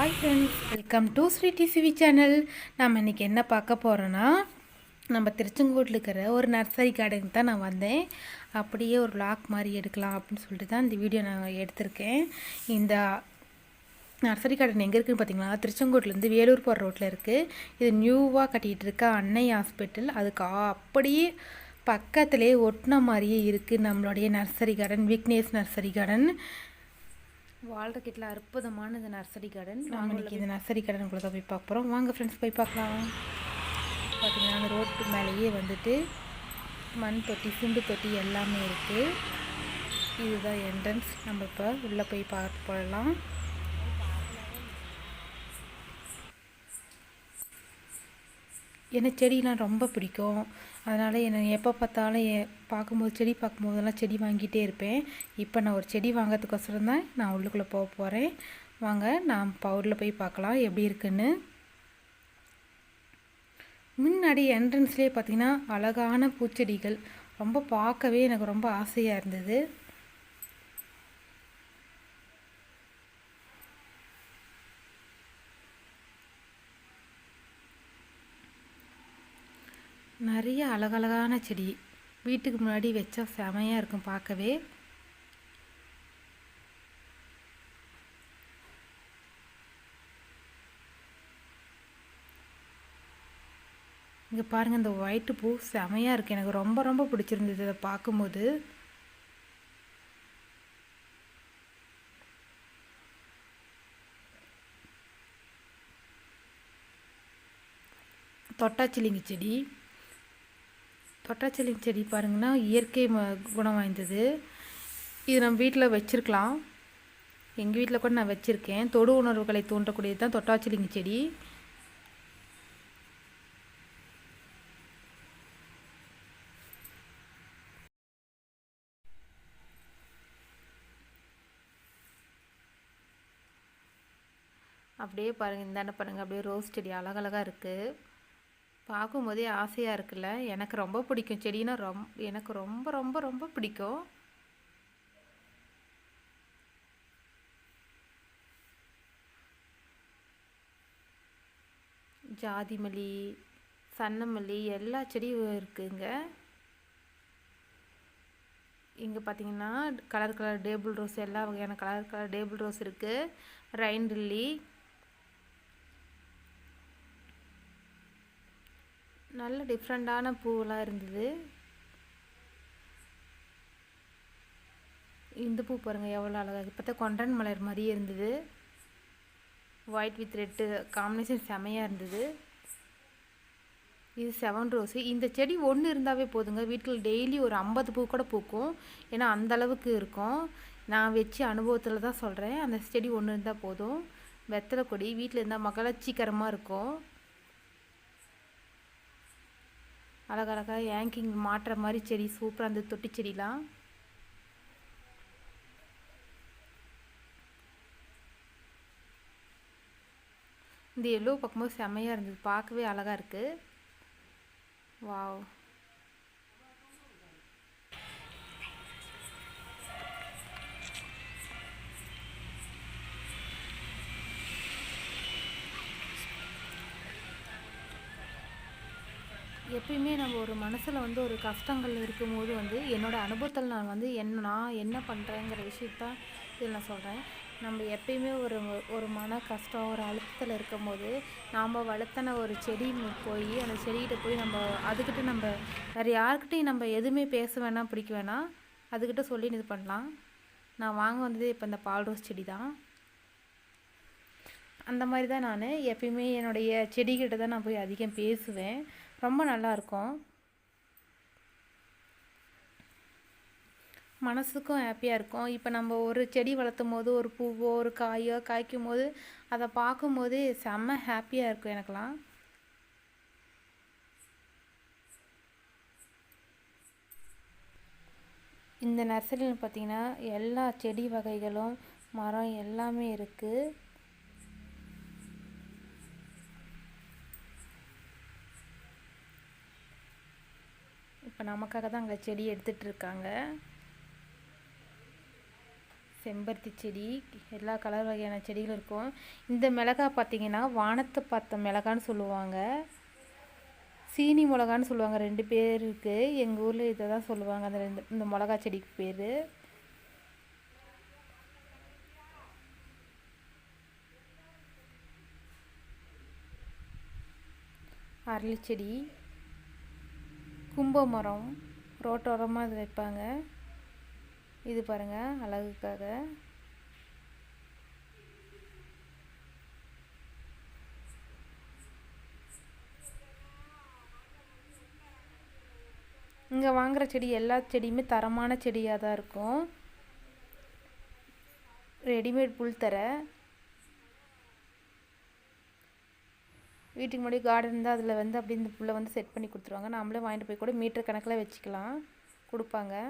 Hi friends, welcome to Shri TCV channel. நம்ம இன்றைக்கி என்ன பார்க்க போகிறோன்னா, நம்ம திருச்செங்கோட்டில் இருக்கிற ஒரு நர்சரி கார்டன் தான் நான் வந்தேன். அப்படியே ஒரு vlog மாதிரி எடுக்கலாம் அப்படின்னு சொல்லிட்டு தான் இந்த வீடியோ நான் எடுத்திருக்கேன். இந்த நர்சரி கார்டன் எங்கே இருக்குதுன்னு பார்த்தீங்கன்னா, திருச்செங்கோட்டிலேருந்து வேலூர் போகிற ரோட்டில் இருக்குது. இது நியூவாக கட்டிகிட்டு இருக்க அன்னை ஹாஸ்பிட்டல், அதுக்கு அப்படியே பக்கத்துலேயே ஒட்டின மாதிரியே இருக்குது நம்மளுடைய nursery garden, Vignesh nursery garden. வால்டர்கிட்டில் அற்புதமான இந்த நர்சரி கார்டன். நாங்கள் இன்றைக்கி இந்த நர்சரி கார்டனுக்குள்ளே தான் போய் பார்க்குறோம். வாங்க ஃப்ரெண்ட்ஸ், போய் பார்க்கலாம். பார்த்திங்கன்னா அந்த ரோட்டு மேலேயே வந்துட்டு மண் தொட்டி, சிண்டு தொட்டி எல்லாமே இருக்குது. இதுதான் என்ட்ரன்ஸ். நம்ம இப்போ உள்ளே போய் பார்த்து போடலாம். எனக்கு செடிலாம் ரொம்ப பிடிக்கும். அதனால் என்னை எப்போ பார்த்தாலும் பார்க்கும்போது செடி பார்க்கும்போதெல்லாம் செடி வாங்கிட்டே இருப்பேன். இப்போ நான் ஒரு செடி வாங்கிறதுக்கோசரம் தான் நான் உள்ளுக்குள்ளே போக போகிறேன். வாங்க நான் பவுரில் போய் பார்க்கலாம் எப்படி இருக்குன்னு. முன்னாடி என்ட்ரன்ஸ்லேயே பார்த்திங்கன்னா அழகான பூச்செடிகள் ரொம்ப பார்க்கவே எனக்கு ரொம்ப ஆசையாக இருந்தது. நிறைய அழகழகான செடி வீட்டுக்கு முன்னாடி வச்சா செமையாக இருக்கும் பார்க்கவே. இங்கே பாருங்கள், இந்த ஒயிட்டு பூ செமையாக இருக்குது. எனக்கு ரொம்ப ரொம்ப பிடிச்சிருந்தது அதை பார்க்கும்போது. தொட்டாச்சிலிங்கி செடி, தொட்டாச்சிலிங்கி செடி பாருங்கன்னா இயற்கை குணம் வாய்ந்தது. இது நம்ம வீட்டில் வச்சுருக்கலாம். எங்கள் வீட்டில் கூட நான் வச்சுருக்கேன். தொடு உணர்வுகளை தூண்டக்கூடியது தான் தொட்டாச்சிலிங்கி செடி. அப்படியே பாருங்கள், இந்தாண்ட பாருங்கள், அப்படியே ரோஸ் செடி அழகழகாக இருக்குது. பார்க்கும்போதே ஆசையாக இருக்குல்ல. எனக்கு ரொம்ப பிடிக்கும் செடினா, எனக்கு ரொம்ப ரொம்ப ரொம்ப பிடிக்கும். ஜாதி மல்லி, சன்னமல்லி எல்லா செடியும் இருக்குங்க. இங்கே பார்த்தீங்கன்னா கலர் கலர் டேபிள் ரோஸ், எல்லா வகையான கலர் கலர் டேபிள் ரோஸ் இருக்குது. ரெயின் லில்லி, நல்ல டிஃப்ரெண்ட்டான பூவெல்லாம் இருந்தது. இந்த பூ பாருங்கள் எவ்வளோ அழகாக, இப்போ தான் கொண்டன் மலர் மாதிரியே இருந்தது. ஒயிட் வித் ரெட்டு காம்பினேஷன் செமையாக இருந்தது. இது செவன் ரோஸு. இந்த செடி ஒன்று இருந்தாவே போதுங்க, வீட்டில் டெய்லி ஒரு 50 பூ கூட பூக்கும். ஏன்னா அந்தளவுக்கு இருக்கும். நான் வச்சு அனுபவத்தில் தான் சொல்கிறேன். அந்த செடி ஒன்று இருந்தால் போதும். வெத்தலை கொடி வீட்டில் இருந்தால் மகிழ்ச்சிகரமாக இருக்கும். அழகழகாக ஏங்கிங் மாட்டுற மாதிரி செடி சூப்பராக இருந்தது. தொட்டி செடிலாம் இந்த எல்லோ பார்க்கும்போது செம்மையாக இருந்தது, பார்க்கவே அழகாக இருக்குது. வாவ், எப்பயுமே நம்ம ஒரு மனசில் வந்து ஒரு கஷ்டங்கள் இருக்கும்போது வந்து என்னோடய அனுபவத்தில் நான் வந்து நான் என்ன பண்ணுறேங்கிற விஷயத்தான் இதில் நான் சொல்கிறேன். நம்ம எப்பயுமே ஒரு மன கஷ்டம், ஒரு அழுத்தத்தில் இருக்கும்போது நாம் வளர்த்தன ஒரு செடி போய் அந்த செடிகிட்ட போய் நம்ம அதுக்கிட்ட நம்ம வேறு யாருக்கிட்டையும் நம்ம எதுவுமே பேச வேணாம், பிடிக்க வேணாம், அதுக்கிட்ட சொல்லி இது பண்ணலாம். நான் வாங்க வந்ததே இப்போ இந்த பால் ரோஸ் செடி தான். அந்த மாதிரி தான் நான் எப்பயுமே என்னுடைய செடிகிட்ட தான் நான் போய் அதிகம் பேசுவேன். ரொம்ப நல்லாயிருக்கும், மனசுக்கும் ஹாப்பியாக இருக்கும். இப்போ நம்ம ஒரு செடி வளர்த்தும் போது ஒரு பூவோ ஒரு காயோ காய்க்கும் போது அதை பார்க்கும்போதே செம்ம ஹாப்பியாக இருக்கும் எனக்கெலாம். இந்த நர்சரியில் பார்த்திங்கன்னா எல்லா செடி வகைகளும் மரம் எல்லாமே இருக்குது. இப்போ நமக்காக தான் அங்கே செடி எடுத்துகிட்டு இருக்காங்க. செம்பருத்தி செடி, எல்லா கலர் வகையான செடிகளும் இருக்கும். இந்த மிளகாய் பார்த்திங்கன்னா வானத்தை பார்த்த மிளகான்னு சொல்லுவாங்க, சீனி மிளகான்னு சொல்லுவாங்க. 2 பேர் இருக்குது எங்கள் ஊரில், இதை தான் சொல்லுவாங்க அந்த இந்த மிளகா செடிக்கு பேர். அரளி செடி, கும்ப மரம் ரோட்டோரமாக இது வைப்பாங்க. இது பாருங்கள் அழகுக்காக. இங்கே வாங்குகிற செடி எல்லா செடியுமே தரமான செடியாக தான் இருக்கும். ரெடிமேட் புல் தர. வீட்டுக்கு முன்னாடி கார்டன் இருந்தால் அதில் வந்து அப்படி இந்த புல்லை வந்து செட் பண்ணி கொடுத்துருவாங்க. நாமளே வாங்கிட்டு போய் கூட மீட்டர் கணக்கில் வச்சுக்கலாம், கொடுப்பாங்க.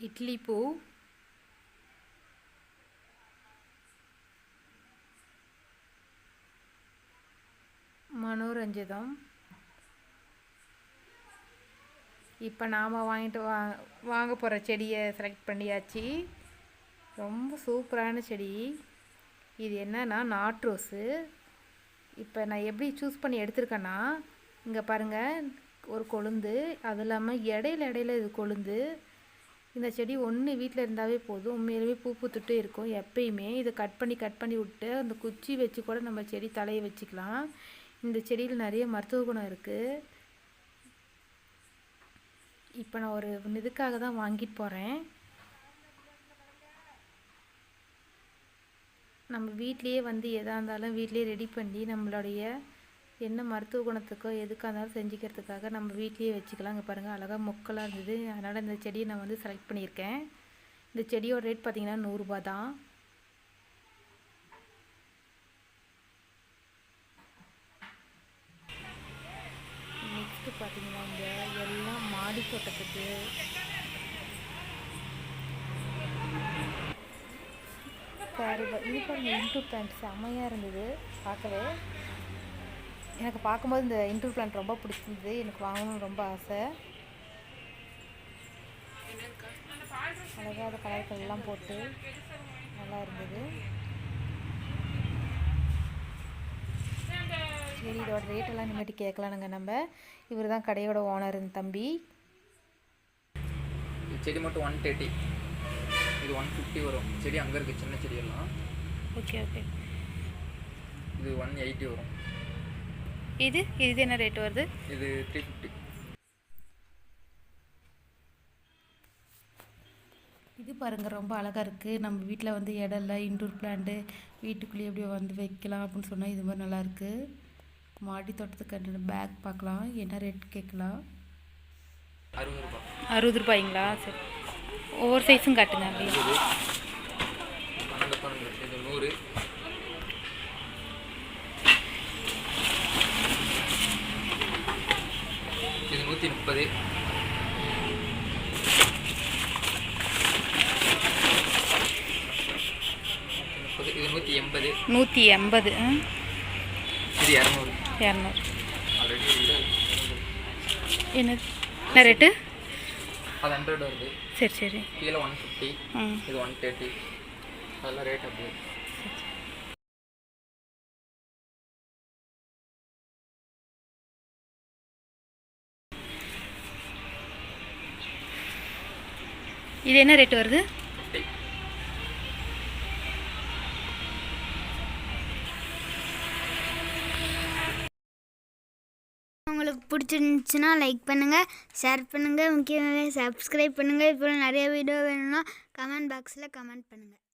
இட்லி பூ, மனோரஞ்சிதம். இப்போ நாம் வாங்க போகிற செடியை செலக்ட் பண்ணியாச்சு. ரொம்ப சூப்பரான செடி. இது என்னன்னா நாட் ரோஸு. இப்போ நான் எப்படி சூஸ் பண்ணி எடுத்திருக்கேன்னா, இங்கே பாருங்கள் ஒரு கொழுந்து, அது இல்லாமல் இடையில இது கொழுந்து. இந்த செடி ஒன்று வீட்டில் இருந்தாவே போதும், உண்மையிலேயே பூ பூத்துட்டே இருக்கும் எப்பயுமே. இதை கட் பண்ணி விட்டு அந்த குச்சி வச்சு கூட நம்ம செடி தலையை வச்சுக்கலாம். இந்த செடியில் நிறைய மருத்துவ குணம் இருக்குது. இப்போ நான் ஒரு இதுக்காக தான் வாங்கிட்டு போகிறேன். நம்ம வீட்லேயே வந்து எதாக இருந்தாலும் வீட்லேயே ரெடி பண்ணி நம்மளுடைய என்ன மருத்துவ குணத்துக்கோ எதுக்காக இருந்தாலும் செஞ்சுக்கிறதுக்காக நம்ம வீட்லேயே வச்சுக்கலாம். இங்கே பாருங்கள் அழகாக மொக்கலாக இருந்தது, அதனால் இந்த செடியை நான் வந்து செலக்ட் பண்ணியிருக்கேன். இந்த செடியோட ரேட் பார்த்திங்கன்னா 100 ரூபா தான். நெக்ஸ்ட்டு பார்த்திங்கன்னா இங்கே எல்லாம் மாடி தோட்டத்துக்கு இது பாருங்கள் இன்டூர் பிளான்ட் செம்மையாக இருந்தது பார்க்கவே. எனக்கு பார்க்கும்போது இந்த இன்டூர் பிளான்ட் ரொம்ப பிடிச்சிருந்தது, எனக்கு வாங்கணும்னு ரொம்ப ஆசை. அழகாக கலர்கள் எல்லாம் போட்டு நல்லா இருந்தது. சரி, இதோட ரேட்டெல்லாம் இனிமேட்டு கேட்கலானுங்க நம்ம. இவர் தான் கடையோட ஓனர், இந்த தம்பி. செடி மட்டும் 130, இது 150 வரும். செடி அங்கே இருக்குது சின்ன செடியெல்லாம். ஓகே. இது 180 வரும். இது என்ன ரேட் வருது? இது 350. இது பாருங்கள் ரொம்ப அழகாக இருக்குது. நம்ம வீட்டில் வந்து இடம் இல்லை, இன்டோர் பிளான்ட்டு வீட்டுக்குள்ளேயே எப்படியோ வந்து வைக்கலாம் அப்படின்னு சொன்னால் இது மாதிரி நல்லாயிருக்கு. மாடி தோட்டத்துக்கு பேக் பார்க்கலாம், என்ன ரேட் கேட்கலாம். 60 ரூபாய்ங்களா? சரி, ஒவ்வொரு சைஸும் காட்டுங்க. அப்படியே 100, இது 130, இது 180, 180, இது 200. என்ன ரேட்டு? அது 100 வருது. சரி. கீழே 150, இது 130, அதெல்லாம் ரேட் அப்படி. இது என்ன ரேட் வருது? 50. உங்களுக்கு பிடிச்சிருந்துச்சுன்னா லைக் பண்ணுங்கள், ஷேர் பண்ணுங்கள், முக்கியமாக சப்ஸ்கிரைப் பண்ணுங்கள். இப்போ நிறைய வீடியோ வேணும்னா கமெண்ட் பாக்ஸில் கமெண்ட் பண்ணுங்கள்.